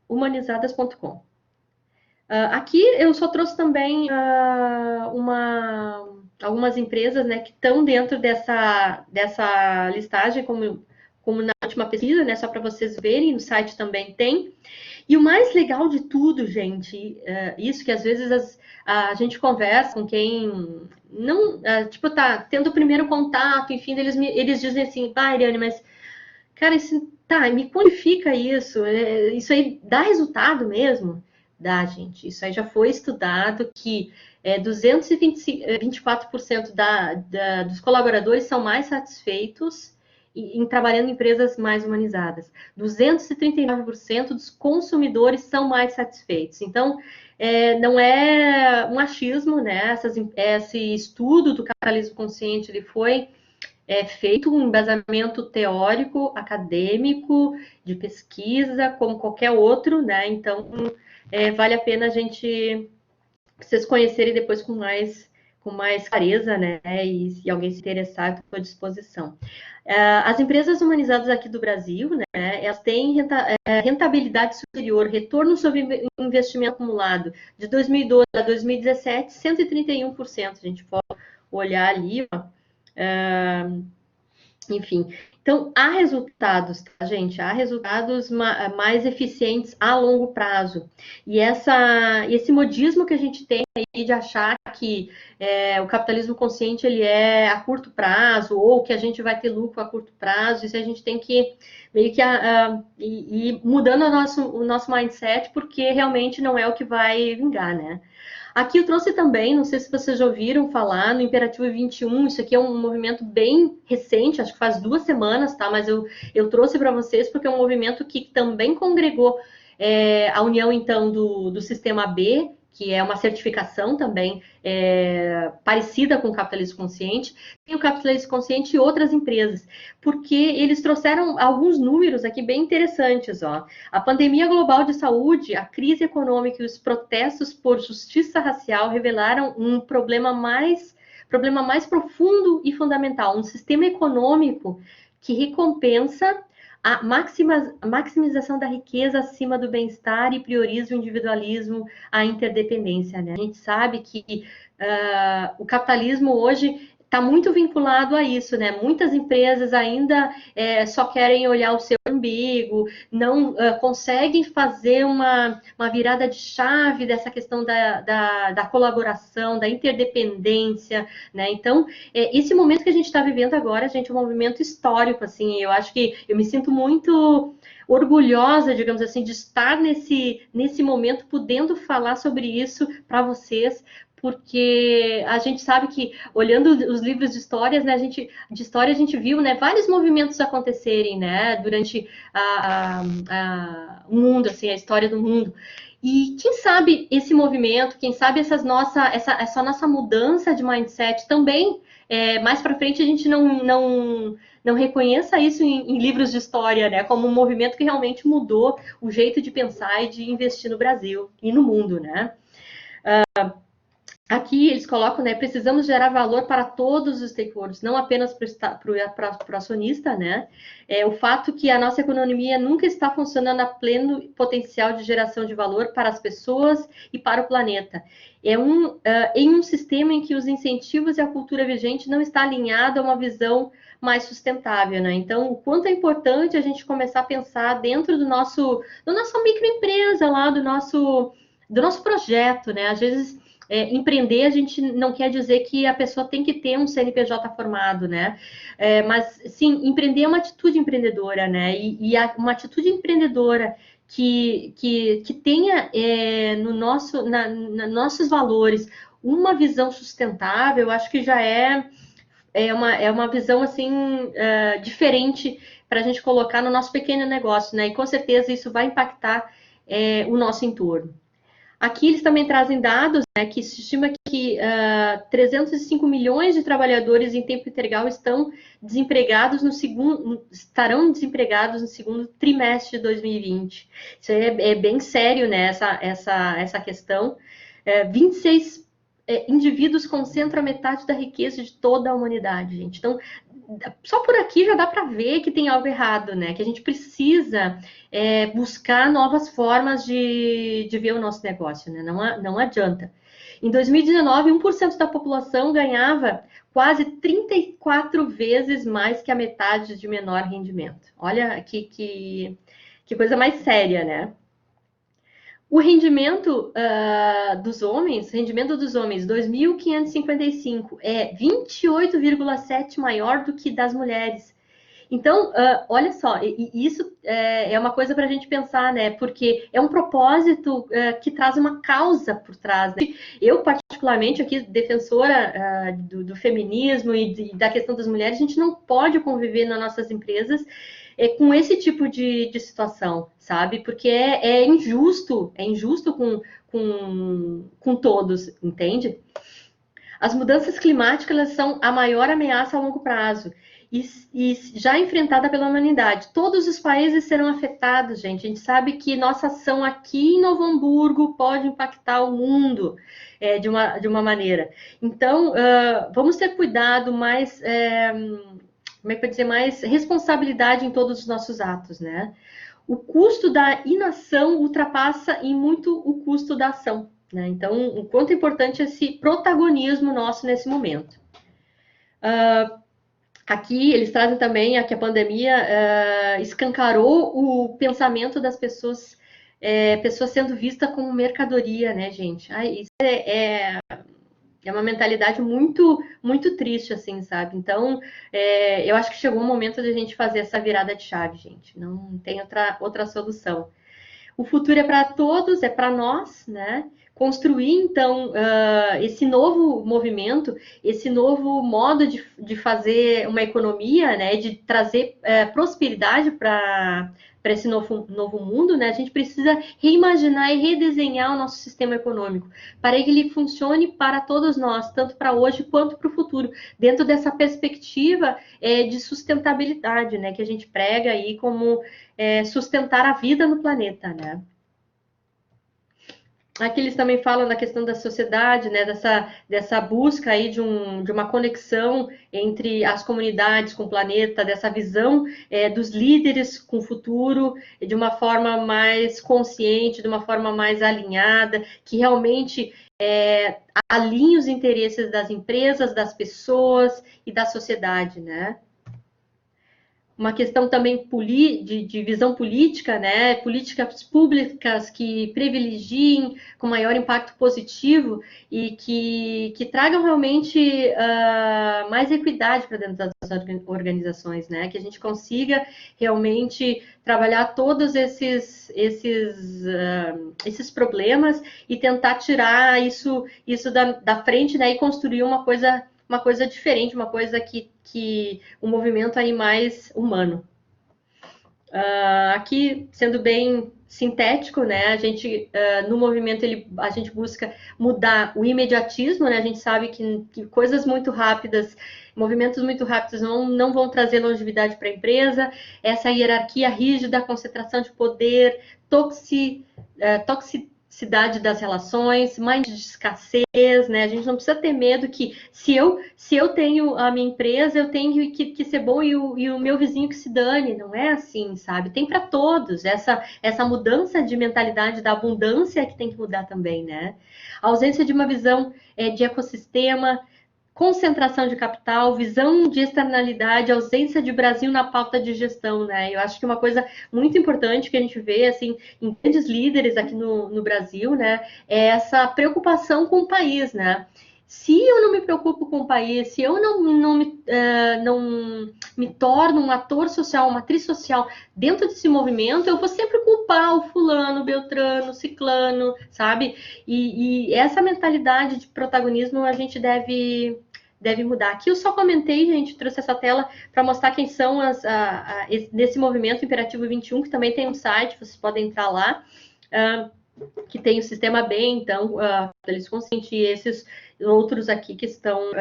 humanizadas.com. Aqui eu só trouxe também algumas empresas, né, que estão dentro dessa listagem, como na última pesquisa, né, só para vocês verem, no site também tem. E o mais legal de tudo, gente, isso que às vezes a gente conversa com quem não, tipo, tá tendo o primeiro contato, enfim, eles dizem assim, Ariane, mas, cara, me quantifica isso, isso aí dá resultado mesmo? Dá, gente. Isso aí já foi estudado que 224% dos colaboradores são mais satisfeitos trabalhando em empresas mais humanizadas. 239% dos consumidores são mais satisfeitos. Então, não é um achismo, né? Esse estudo do capitalismo consciente ele foi feito um embasamento teórico, acadêmico, de pesquisa, como qualquer outro, né? Então, vale a pena vocês conhecerem depois com mais clareza, né? E se alguém se interessar, estou à disposição. As empresas humanizadas aqui do Brasil, né? Elas têm rentabilidade superior, retorno sobre investimento acumulado de 2012 a 2017, 131%. A gente pode olhar ali, ó. Enfim, então há resultados, tá, gente? Há resultados mais eficientes a longo prazo. E esse modismo que a gente tem aí de achar que o capitalismo consciente ele é a curto prazo, ou que a gente vai ter lucro a curto prazo, isso a gente tem que meio que ir mudando o nosso mindset, porque realmente não é o que vai vingar, né? Aqui eu trouxe também, não sei se vocês já ouviram falar, no Imperativo 21, isso aqui é um movimento bem recente, acho que faz 2 semanas, tá? Mas eu trouxe para vocês porque é um movimento que também congregou a união, então, do Sistema B, que é uma certificação também parecida com o Capitalismo Consciente, tem o Capitalismo Consciente e outras empresas, porque eles trouxeram alguns números aqui bem interessantes, ó. A pandemia global de saúde, a crise econômica e os protestos por justiça racial revelaram um problema mais profundo e fundamental, um sistema econômico que recompensa a maximização da riqueza acima do bem-estar e prioriza o individualismo, a interdependência, né? A gente sabe que o capitalismo hoje está muito vinculado a isso, né? Muitas empresas ainda só querem olhar o seu umbigo, não conseguem fazer uma virada de chave dessa questão da colaboração, da interdependência, né? Então, esse momento que a gente está vivendo agora, gente, é um movimento histórico, assim, eu acho que eu me sinto muito orgulhosa, digamos assim, de estar nesse momento, podendo falar sobre isso para vocês, porque a gente sabe que, olhando os livros de histórias, né, a gente viu, né, vários movimentos acontecerem, né, durante o mundo, assim, a história do mundo. E quem sabe esse movimento, quem sabe essa nossa mudança de mindset também, mais para frente a gente não reconheça isso em livros de história, né, como um movimento que realmente mudou o jeito de pensar e de investir no Brasil e no mundo, né. Aqui eles colocam, né, precisamos gerar valor para todos os stakeholders, não apenas para o acionista, né? O fato que a nossa economia nunca está funcionando a pleno potencial de geração de valor para as pessoas e para o planeta. Em um sistema em que os incentivos e a cultura vigente não está alinhado a uma visão mais sustentável, né? Então, o quanto é importante a gente começar a pensar dentro do nosso microempresa lá, do nosso projeto, né? Às vezes empreender, a gente não quer dizer que a pessoa tem que ter um CNPJ formado, né? Mas, sim, empreender é uma atitude empreendedora, né? Uma atitude empreendedora que tenha nossos valores uma visão sustentável, eu acho que já é uma visão, assim, diferente para a gente colocar no nosso pequeno negócio, né? E, com certeza, isso vai impactar o nosso entorno. Aqui eles também trazem dados, né, que se estima que 305 milhões de trabalhadores em tempo integral estarão desempregados no segundo trimestre de 2020. Isso é bem sério, né, essa questão. 26 indivíduos concentram a metade da riqueza de toda a humanidade, gente. Então, só por aqui já dá para ver que tem algo errado, né? Que a gente precisa buscar novas formas de ver o nosso negócio, né? Não adianta. Em 2019, 1% da população ganhava quase 34 vezes mais que a metade de menor rendimento. Olha que coisa mais séria, né? O rendimento dos homens, 2.555, é 28,7 maior do que das mulheres. Então, olha só, isso é uma coisa para a gente pensar, né? Porque é um propósito que traz uma causa por trás. Né? Eu, particularmente, aqui, defensora do feminismo e da questão das mulheres, a gente não pode conviver nas nossas empresas com esse tipo de situação, sabe? Porque é injusto com todos, entende? As mudanças climáticas elas são a maior ameaça a longo prazo e já enfrentada pela humanidade. Todos os países serão afetados, gente. A gente sabe que nossa ação aqui em Novo Hamburgo pode impactar o mundo de uma maneira. Então, vamos ter cuidado, mais, como é que eu dizer, mais responsabilidade em todos os nossos atos, né? O custo da inação ultrapassa em muito o custo da ação. Né? Então, o quanto é importante esse protagonismo nosso nesse momento. Aqui eles trazem também que a pandemia escancarou o pensamento das pessoas, pessoas sendo vistas como mercadoria, né, gente? Isso é uma mentalidade muito, muito triste, assim, sabe? Então, eu acho que chegou o momento de a gente fazer essa virada de chave, gente. Não tem outra solução. O futuro é para todos, é para nós, né? Construir, então, esse novo movimento, esse novo modo de fazer uma economia, né? De trazer prosperidade para esse novo mundo, né? A gente precisa reimaginar e redesenhar o nosso sistema econômico para que ele funcione para todos nós, tanto para hoje quanto para o futuro, dentro dessa perspectiva de sustentabilidade, né? Que a gente prega aí como sustentar a vida no planeta, né? Aqui eles também falam da questão da sociedade, né? Dessa busca aí de uma conexão entre as comunidades com o planeta, dessa visão dos líderes com o futuro, de uma forma mais consciente, de uma forma mais alinhada, que realmente alinhe os interesses das empresas, das pessoas e da sociedade, né? Uma questão também de visão política, né? Políticas públicas que privilegiem com maior impacto positivo e que tragam realmente mais equidade para dentro das organizações, né? Que a gente consiga realmente trabalhar todos esses problemas e tentar tirar isso da frente, né? E construir uma coisa diferente, uma coisa que um movimento aí mais humano. Aqui, sendo bem sintético, né, a gente, no movimento, a gente busca mudar o imediatismo, né, a gente sabe que coisas muito rápidas, movimentos muito rápidos não vão trazer longevidade para a empresa, essa hierarquia rígida, concentração de poder, toxicidade cidade das relações, mais de escassez, né? A gente não precisa ter medo que se eu tenho a minha empresa, eu tenho que ser bom e o meu vizinho que se dane. Não é assim, sabe? Tem para todos. Essa mudança de mentalidade da abundância é que tem que mudar também, né? A ausência de uma visão de ecossistema, concentração de capital, visão de externalidade, ausência de Brasil na pauta de gestão, né? Eu acho que uma coisa muito importante que a gente vê, assim, em grandes líderes aqui no Brasil, né, é essa preocupação com o país, né? Se eu não me preocupo com o país, se eu não me torno um ator social, uma atriz social dentro desse movimento, eu vou sempre culpar o fulano, o beltrano, o ciclano, sabe? E essa mentalidade de protagonismo a gente deve mudar. Aqui eu só comentei, gente, trouxe essa tela para mostrar quem são nesse movimento Imperativo 21, que também tem um site, vocês podem entrar lá, que tem o sistema B, então, eles conscientes, esses outros aqui que estão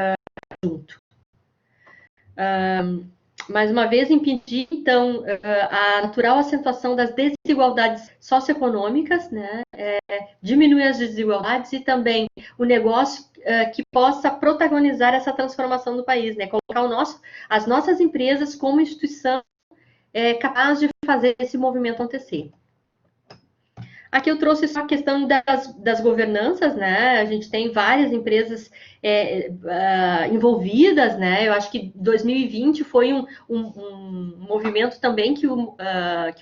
junto. Mais uma vez, impedir, então, a natural acentuação das desigualdades socioeconômicas, né? Diminuir as desigualdades e também o negócio que possa protagonizar essa transformação do país, né? Colocar as nossas empresas como instituição capaz de fazer esse movimento acontecer. Aqui eu trouxe só a questão das governanças, né? A gente tem várias empresas envolvidas, né? Eu acho que 2020 foi um movimento também que o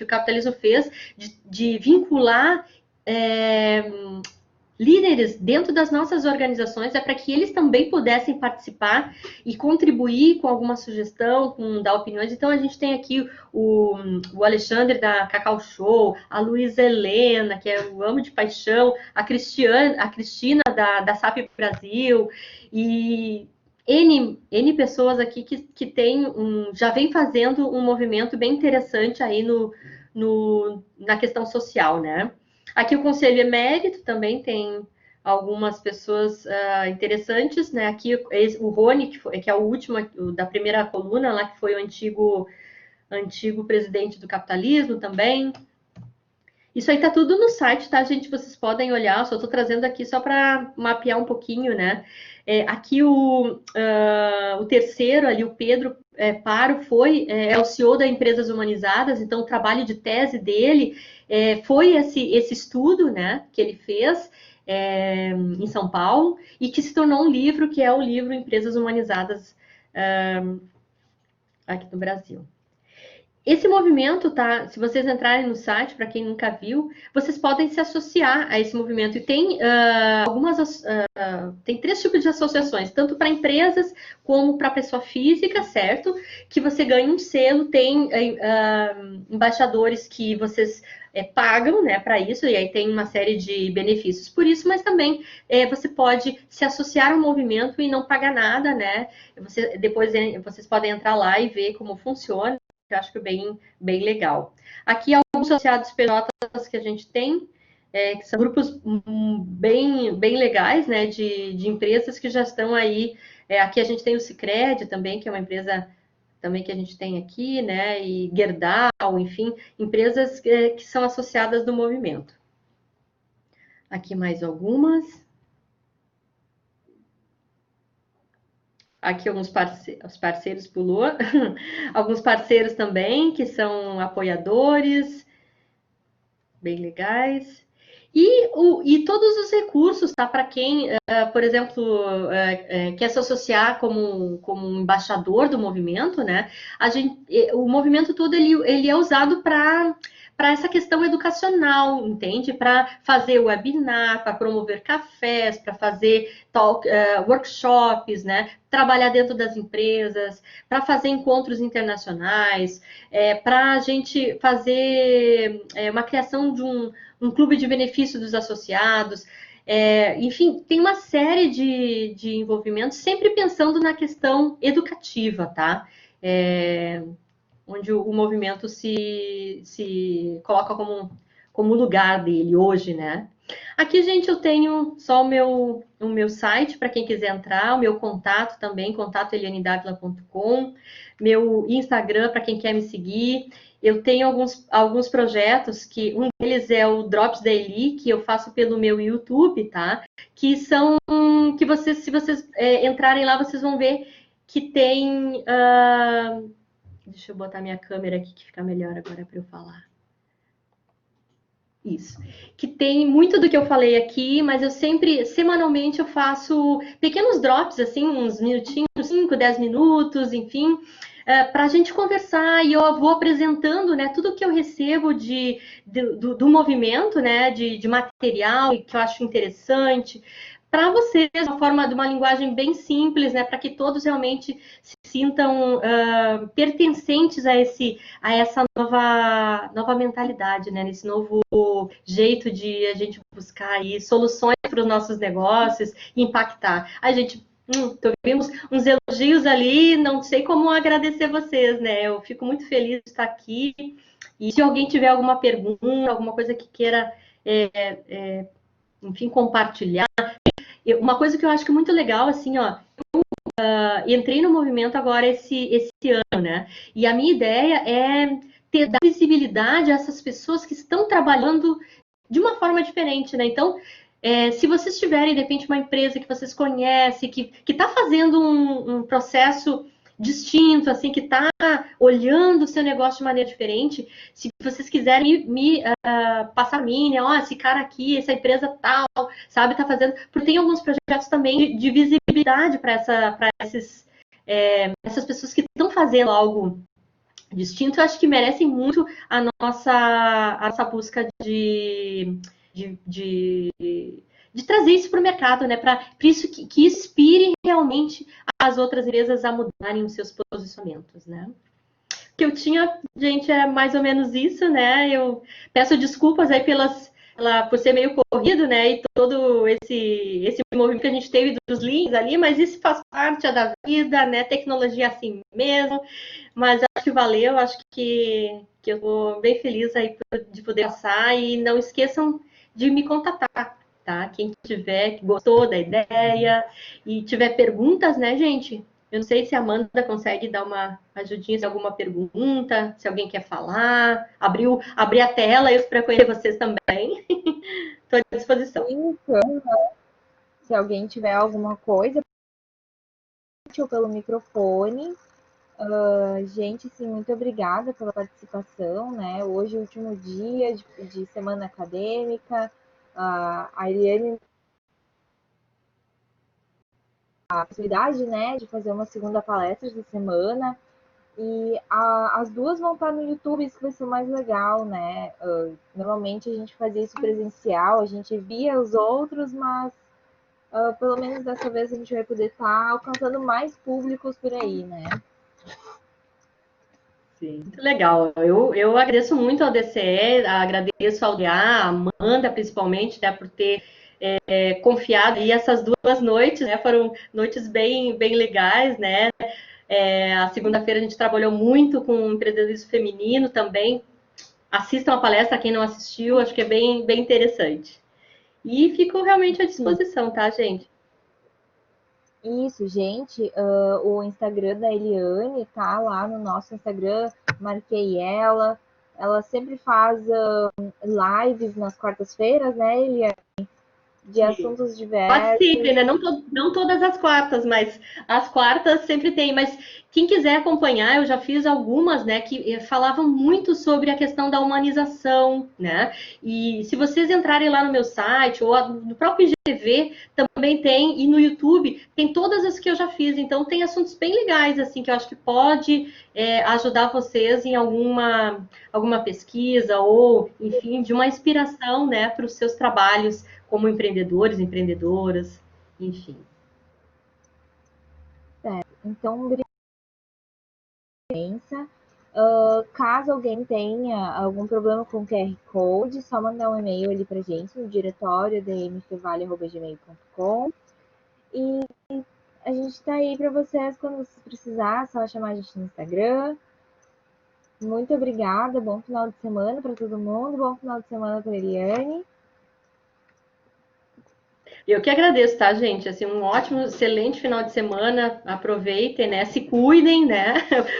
capitalismo fez de vincular líderes dentro das nossas organizações, para que eles também pudessem participar e contribuir com alguma sugestão, com dar opiniões. Então, a gente tem aqui o Alexandre da Cacau Show, a Luísa Helena, que eu amo de paixão, a Cristina da SAP Brasil, e N pessoas aqui que já vem fazendo um movimento bem interessante aí na questão social, né? Aqui o Conselho Emérito também tem algumas pessoas interessantes, né? Aqui o Rony, que é o último da primeira coluna, lá que foi o antigo presidente do capitalismo também. Isso aí tá tudo no site, tá, gente? Vocês podem olhar, eu só tô trazendo aqui só para mapear um pouquinho, né? Aqui o terceiro ali, o Pedro Paro, é o CEO da Empresas Humanizadas, então o trabalho de tese dele foi esse estudo, né, que ele fez em São Paulo e que se tornou um livro, que é o livro Empresas Humanizadas aqui no Brasil. Esse movimento, tá? Se vocês entrarem no site, para quem nunca viu, vocês podem se associar a esse movimento. E tem tem 3 tipos de associações, tanto para empresas como para pessoa física, certo? Que você ganha um selo, tem embaixadores que vocês pagam, né, para isso, e aí tem uma série de benefícios por isso, mas também você pode se associar ao movimento e não pagar nada, né? Depois vocês podem entrar lá e ver como funciona. Eu acho que bem legal. Aqui, alguns associados PJs que a gente tem, que são grupos bem legais, né, de empresas que já estão aí. Aqui a gente tem o Sicredi também, que é uma empresa também que a gente tem aqui, né, e Gerdau, enfim, empresas que são associadas do movimento. Aqui mais algumas. Aqui alguns parceiros pulou, alguns parceiros também que são apoiadores, bem legais. E todos os recursos, tá? Para quem, por exemplo, quer se associar como embaixador do movimento, né? O movimento todo ele é usado para essa questão educacional, entende? Para fazer webinar, para promover cafés, para fazer workshops, né? Trabalhar dentro das empresas, para fazer encontros internacionais, para a gente fazer uma criação de um clube de benefício dos associados. Enfim, tem uma série de envolvimentos, sempre pensando na questão educativa, tá? Onde o movimento se coloca como lugar dele hoje, né? Aqui, gente, eu tenho só o meu site para quem quiser entrar, o meu contato também, contato.elianedavila.com, meu Instagram para quem quer me seguir. Eu tenho alguns projetos, que um deles é o Drops da Eli, que eu faço pelo meu YouTube, tá? Que são que vocês, se vocês entrarem lá, vocês vão ver que tem. Deixa eu botar minha câmera aqui que fica melhor agora para eu falar. Isso. Que tem muito do que eu falei aqui, mas eu sempre, semanalmente, eu faço pequenos drops, assim, uns minutinhos, 5, 10 minutos, enfim, para a gente conversar e eu vou apresentando, né, tudo que eu recebo do movimento, né, de material que eu acho interessante, para vocês, uma forma de uma linguagem bem simples, né, para que todos realmente se sintam pertencentes a essa nova mentalidade, né, nesse novo jeito de a gente buscar aí soluções para os nossos negócios e impactar. A gente vimos uns elogios ali, não sei como agradecer vocês, né? Eu fico muito feliz de estar aqui. E se alguém tiver alguma pergunta, alguma coisa que queira, enfim, compartilhar. Uma coisa que eu acho que é muito legal, assim, ó, entrei no movimento agora esse ano, né? E a minha ideia é dar visibilidade a essas pessoas que estão trabalhando de uma forma diferente, né? Então, se vocês tiverem, de repente, uma empresa que vocês conhecem, que está fazendo um processo distinto, assim, que está olhando o seu negócio de maneira diferente, se vocês quiserem passar a mim, né? Ó, esse cara aqui, essa empresa tal, sabe, está fazendo. Porque tem alguns projetos também de visibilidade para essas pessoas que estão fazendo algo distinto, eu acho que merecem muito a nossa busca de trazer isso para o mercado, né? Para isso que inspire realmente as outras empresas a mudarem os seus posicionamentos, né? O que eu tinha, gente, é mais ou menos isso, né? Eu peço desculpas aí por ser meio corrido, né? E todo esse movimento que a gente teve dos links ali, mas isso faz parte da vida, né? Tecnologia assim mesmo. Mas acho que valeu, acho que eu estou bem feliz aí de poder passar e não esqueçam de me contatar, tá? Quem tiver, que gostou da ideia e tiver perguntas, né, gente? Eu não sei se a Amanda consegue dar uma ajudinha se alguma pergunta, se alguém quer falar, abrir a tela para conhecer vocês também. Estou à disposição. Isso. Se alguém tiver alguma coisa, ou pelo microfone. Gente, sim, muito obrigada pela participação, né? Hoje é o último dia de semana acadêmica. A Eliane, a possibilidade, né, de fazer uma segunda palestra essa semana. E as duas vão estar no YouTube, isso vai ser mais legal, né? Normalmente a gente fazia isso presencial, a gente via os outros, mas pelo menos dessa vez a gente vai poder estar alcançando mais públicos por aí, né? Sim, muito legal. Eu agradeço muito ao DCE, agradeço ao DA, a Amanda principalmente, né, por ter confiado. E essas 2 noites, né, foram noites bem legais, né? A segunda-feira a gente trabalhou muito com empreendedorismo feminino também. Assistam a palestra, quem não assistiu, acho que é bem interessante. E fico realmente à disposição, tá, gente? Isso, gente. O Instagram da Eliane tá lá no nosso Instagram. Marquei ela. Ela sempre faz lives nas quartas-feiras, né, Eliane? De assuntos Quase diversos. sempre, né? Não todas as quartas, mas as quartas sempre tem. Mas quem quiser acompanhar, eu já fiz algumas, né, que falavam muito sobre a questão da humanização, né? E se vocês entrarem lá no meu site ou no próprio IGTV, também tem, e no YouTube, tem todas as que eu já fiz. Então, tem assuntos bem legais, assim, que eu acho que pode ajudar vocês em alguma pesquisa ou, enfim, de uma inspiração, né, para os seus trabalhos como empreendedores, empreendedoras, enfim. Então, obrigada. Caso alguém tenha algum problema com o QR Code, só mandar um e-mail ali pra gente no diretório dmfevale@gmail.com. E a gente está aí para vocês quando vocês precisar, só chamar a gente no Instagram. Muito obrigada, bom final de semana para todo mundo, bom final de semana para Eliane. Eu que agradeço, tá, gente? Assim, um ótimo, excelente final de semana. Aproveitem, né? Se cuidem, né?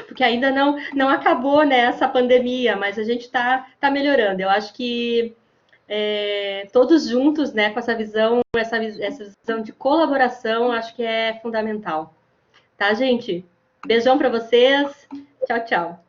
Porque ainda não acabou, né, essa pandemia, mas a gente tá melhorando. Eu acho que todos juntos, né, com essa visão de colaboração, acho que é fundamental. Tá, gente? Beijão para vocês. Tchau, tchau.